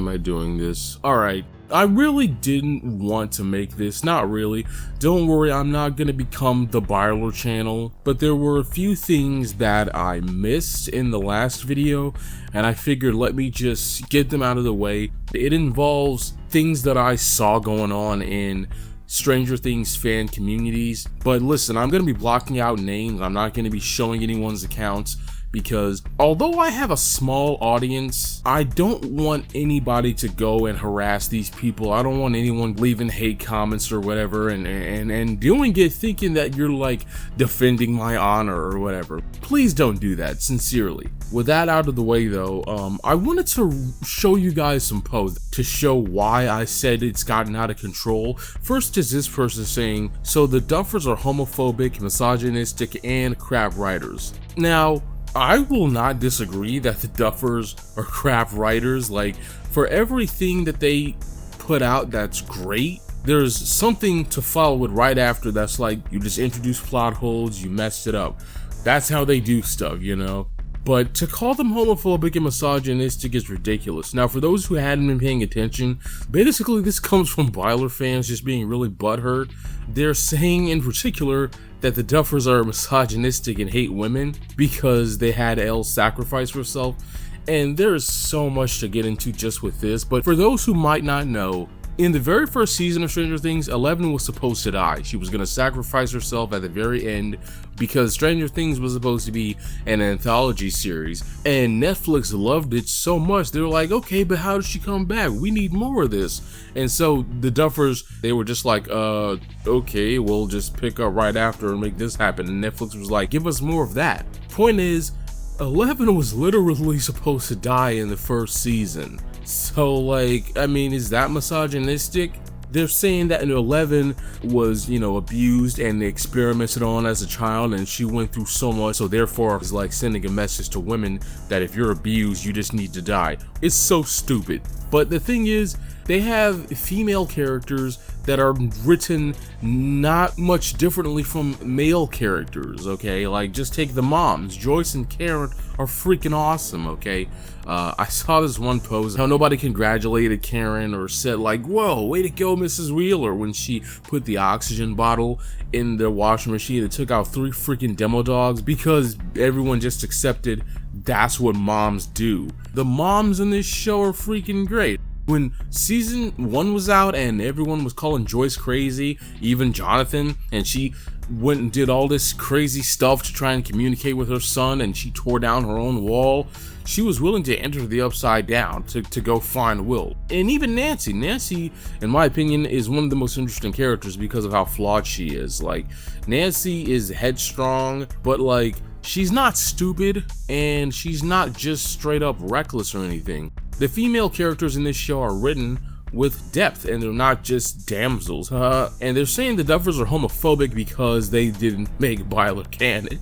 am I doing this? Alright, I really didn't want to make this, not really. Don't worry, I'm not gonna become the Byler channel, but there were a few things that I missed in the last video, and I figured let me just get them out of the way. It involves things that I saw going on in Stranger Things fan communities, but listen, I'm gonna be blocking out names. I'm not gonna be showing anyone's accounts, because although I have a small audience, I don't want anybody to go and harass these people. I don't want anyone leaving hate comments or whatever and doing it thinking that you're like defending my honor or whatever. Please don't do that, sincerely. With that out of the way though, I wanted to show you guys some posts to show why I said it's gotten out of control. First is this person saying, so the Duffers are homophobic, misogynistic, and crap writers. Now, I will not disagree that the Duffers are crap writers. Like, for everything that they put out that's great, there's something to follow it right after that's like, you just introduce plot holes, you messed it up. That's how they do stuff, you know? But to call them homophobic and misogynistic is ridiculous. Now, for those who hadn't been paying attention, basically this comes from Byler fans just being really butthurt. They're saying in particular that the Duffers are misogynistic and hate women because they had Elle sacrifice herself. And there is so much to get into just with this, but for those who might not know, in the very first season of Stranger Things, 11 was supposed to die. She was going to sacrifice herself at the very end because Stranger Things was supposed to be an anthology series. And Netflix loved it so much, they were like, okay, but how does she come back? We need more of this. And so the Duffers, they were just like, okay, we'll just pick up right after and make this happen. And Netflix was like, give us more of that. Point is, 11 was literally supposed to die in the first season. So, like, I mean, is that misogynistic? They're saying that 11 was, you know, abused and experimented on as a child, and she went through so much, so therefore it's like sending a message to women that if you're abused, you just need to die. It's so stupid. But the thing is, they have female characters that are written not much differently from male characters, okay? Like, just take the moms. Joyce and Karen are freaking awesome, okay? I saw this one post, how nobody congratulated Karen or said like, whoa, way to go, Mrs. Wheeler, when she put the oxygen bottle in the washing machine and took out 3 freaking demo dogs, because everyone just accepted that's what moms do. The moms in this show are freaking great. When season 1 was out and everyone was calling Joyce crazy, even Jonathan, and she went and did all this crazy stuff to try and communicate with her son, and she tore down her own wall, she was willing to enter the Upside Down to go find Will. And even Nancy, in my opinion, is one of the most interesting characters because of how flawed she is. Like, Nancy is headstrong, but like, she's not stupid, and she's not just straight up reckless or anything. The female characters in this show are written with depth, and they're not just damsels. And they're saying the Duffers are homophobic because they didn't make Byler canon.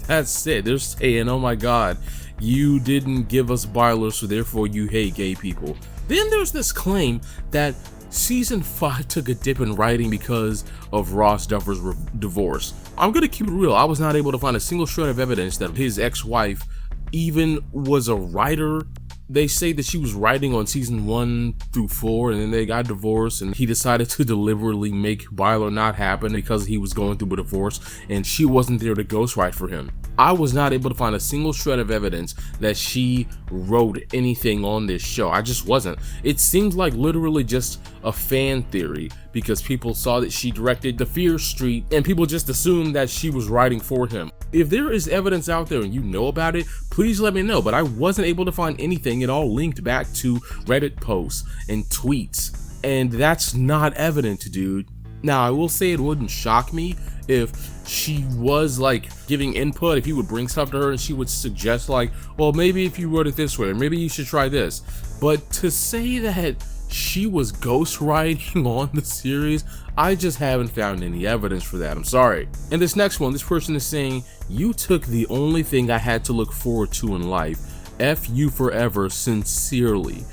That's it. They're saying, oh my god, you didn't give us Byler, so therefore you hate gay people. Then there's this claim that season 5 took a dip in writing because of Ross Duffer's divorce. I'm gonna keep it real. I was not able to find a single shred of evidence that his ex-wife even was a writer. They say that she was writing on season 1 through 4, and then they got divorced, and he decided to deliberately make Byler not happen because he was going through a divorce, and she wasn't there to ghostwrite for him. I was not able to find a single shred of evidence that she wrote anything on this show. I just wasn't. It seems like literally just a fan theory because people saw that she directed The Fear Street, and people just assumed that she was writing for him. If there is evidence out there and you know about it, please let me know, but I wasn't able to find anything at all linked back to Reddit posts and tweets, and that's not evident, dude. Now, I will say it wouldn't shock me if she was like giving input, if you would bring stuff to her and she would suggest like, well, maybe if you wrote it this way, or maybe you should try this. But to say that she was ghostwriting on the series, I just haven't found any evidence for that. I'm sorry. And this next one, this person is saying, you took the only thing I had to look forward to in life. F you forever, sincerely.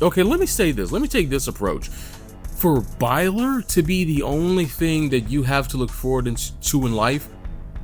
Okay, let me say this. Let me take this approach. For Byler to be the only thing that you have to look forward to in life,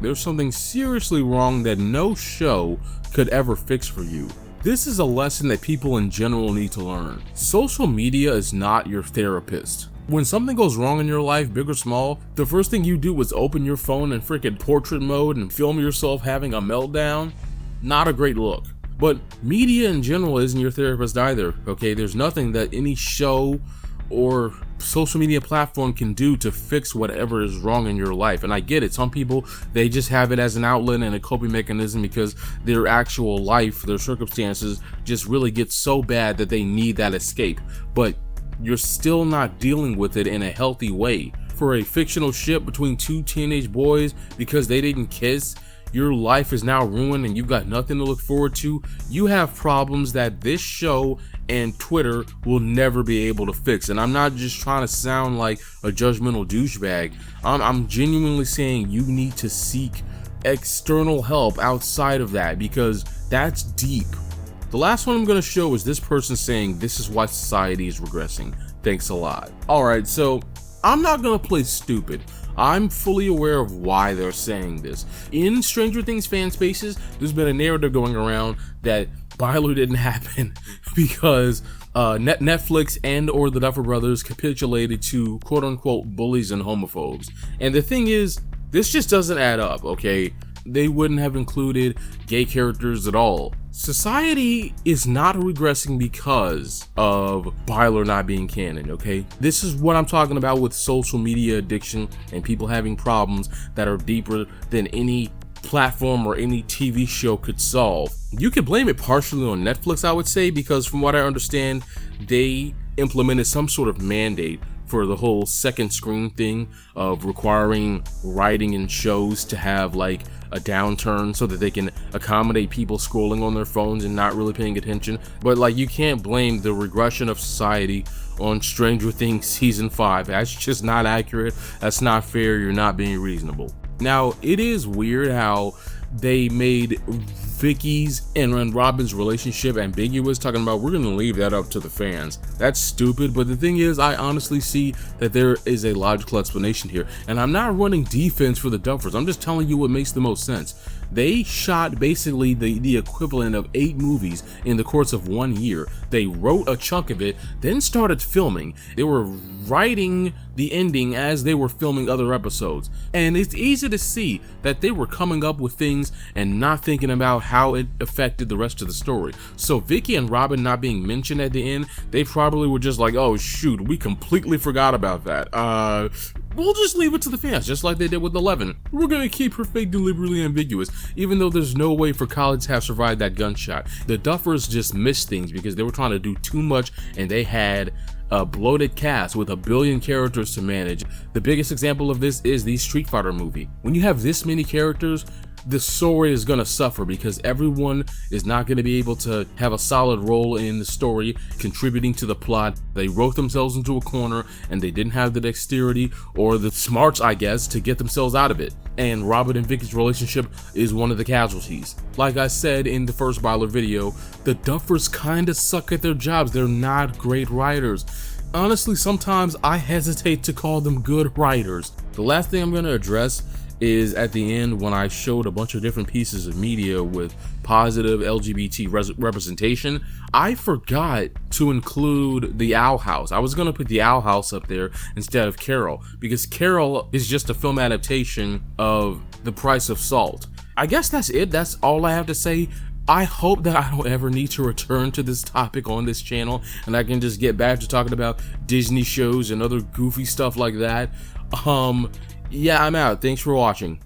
there's something seriously wrong that no show could ever fix for you. This is a lesson that people in general need to learn. Social media is not your therapist. When something goes wrong in your life, big or small, the first thing you do is open your phone in freaking portrait mode and film yourself having a meltdown. Not a great look. But media in general isn't your therapist either, okay? There's nothing that any show or social media platform can do to fix whatever is wrong in your life. And I get it, some people, they just have it as an outlet and a coping mechanism because their actual life, their circumstances just really get so bad that they need that escape. But you're still not dealing with it in a healthy way. For a fictional ship between two teenage boys because they didn't kiss, your life is now ruined and you've got nothing to look forward to. You have problems that this show and Twitter will never be able to fix. And I'm not just trying to sound like a judgmental douchebag. I'm genuinely saying you need to seek external help outside of that, because that's deep. The last one I'm going to show is this person saying this is why society is regressing. Thanks a lot. Alright, so I'm not going to play stupid. I'm fully aware of why they're saying this. In Stranger Things fan spaces, there's been a narrative going around that Byler didn't happen because Netflix and or the Duffer Brothers capitulated to quote-unquote bullies and homophobes. And the thing is, this just doesn't add up, okay? They wouldn't have included gay characters at all. Society is not regressing because of Byler not being canon, okay? This is what I'm talking about with social media addiction and people having problems that are deeper than any platform or any TV show could solve. You could blame it partially on Netflix, I would say, because from what I understand, they implemented some sort of mandate for the whole second screen thing of requiring writing in shows to have like a downturn so that they can accommodate people scrolling on their phones and not really paying attention. But like, you can't blame the regression of society on Stranger Things season 5. That's just not accurate. That's not fair. You're not being reasonable. Now, it is weird how they made Vicky's and Robin's relationship ambiguous, talking about we're gonna leave that up to the fans. That's stupid, but the thing is, I honestly see that there is a logical explanation here, and I'm not running defense for the Duffers. I'm just telling you what makes the most sense. They shot basically the equivalent of 8 movies in the course of 1 year. They wrote a chunk of it, then started filming. They were writing the ending as they were filming other episodes. And it's easy to see that they were coming up with things and not thinking about how it affected the rest of the story. So Vicky and Robin not being mentioned at the end, they probably were just like, oh shoot, we completely forgot about that. We'll just leave it to the fans, just like they did with 11. We're gonna keep her fate deliberately ambiguous, even though there's no way for Khaled to have survived that gunshot. The Duffers just missed things because they were trying to do too much and they had a bloated cast with 1 billion characters to manage. The biggest example of this is the Street Fighter movie. When you have this many characters, the story is gonna suffer because everyone is not gonna be able to have a solid role in the story, contributing to the plot. They wrote themselves into a corner and they didn't have the dexterity or the smarts, I guess, to get themselves out of it. And Robin and Vicky's relationship is one of the casualties. Like I said in the first Byler video, the Duffers kinda suck at their jobs. They're not great writers. Honestly, sometimes I hesitate to call them good writers. The last thing I'm gonna address is at the end when I showed a bunch of different pieces of media with positive LGBT representation. I forgot to include the Owl House. I was gonna put the Owl House up there instead of Carol, because Carol is just a film adaptation of The Price of Salt. I guess that's it. That's all I have to say. I hope that I don't ever need to return to this topic on this channel and I can just get back to talking about Disney shows and other goofy stuff like that. Yeah, I'm out. Thanks for watching.